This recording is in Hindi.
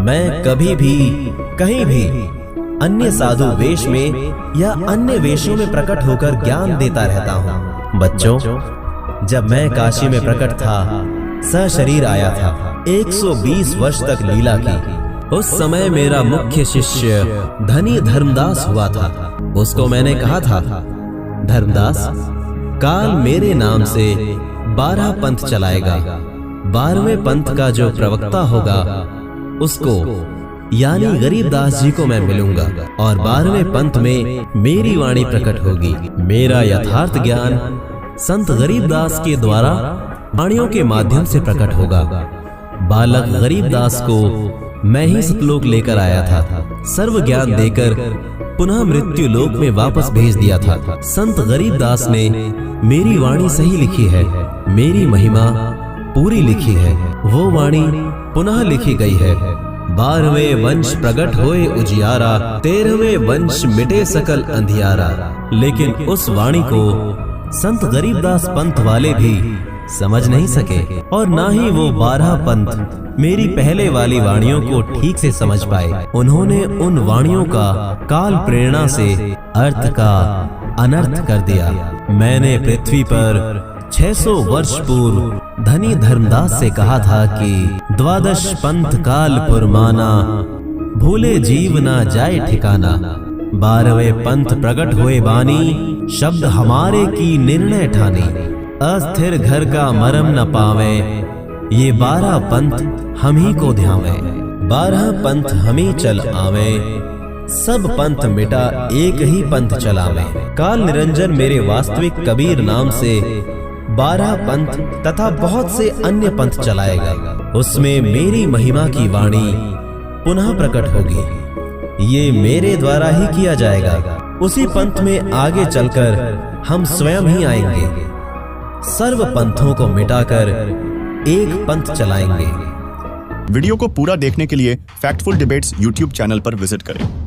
मैं कभी भी कहीं भी अन्य साधु वेश में या अन्य वेशों में प्रकट होकर ज्ञान देता रहता हूँ। बच्चों, जब मैं काशी में प्रकट था, सशरीर आया था, 120 वर्ष तक लीला की। उस समय मेरा मुख्य शिष्य धनी धर्मदास हुआ था। उसको मैंने कहा था, धर्मदास, काल मेरे नाम से 12 पंथ चलाएगा। 12वें पंथ का जो प्रवक्ता होगा उसको यानी गरीबदास जी को मैं मिलूंगा और 12वें पंथ में मेरी वाणी प्रकट होगी। मेरा यथार्थ ज्ञान संत गरीबदास के द्वारा वाणियों के माध्यम से प्रकट होगा। बालक गरीबदास को मैं ही सतलोक लेकर आया था, सर्व ज्ञान देकर पुनः मृत्यु लोक में वापस भेज दिया था। संत गरीबदास ने मेरी वाणी सही लिखी है, मेरी महिमा पूरी लिखी है। वो वाणी पुनः लिखी गई है। 12वें वंश प्रगट होए उजियारा, 13वें वंश मिटे सकल अंधियारा। लेकिन उस वाणी को संत गरीबदास पंथ वाले भी समझ नहीं सके और ना ही वो 12 पंथ मेरी पहले वाली वाणियों को ठीक से समझ पाए। उन्होंने उन वाणियों का काल प्रेरणा से अर्थ का अनर्थ कर दिया। मैंने पृथ्वी पर 600 वर्ष पूर्व धनी धर्मदास से कहा था कि 12 पंथ काल पुरमाना, भूले जीव ना जाए ठिकाना। 12वें पंथ प्रगट होए बानी, शब्द हमारे की निर्णय ठानी। अस्थिर घर का मरम न पावे, ये 12 पंथ हम ही को ध्यावे। 12 पंथ हम ही चल आवे, सब पंथ मिटा एक ही पंथ चलावे। काल निरंजन मेरे वास्तविक कबीर नाम से 12 पंथ तथा बहुत से अन्य पंथ चलाएगा। उसमें मेरी महिमा की वाणी पुनः प्रकट होगी। ये मेरे द्वारा ही किया जाएगा। उसी पंथ में आगे चलकर हम स्वयं ही आएंगे, सर्व पंथों को मिटाकर एक पंथ चलाएंगे। वीडियो को पूरा देखने के लिए फैक्टफुल डिबेट्स यूट्यूब चैनल पर विजिट करें।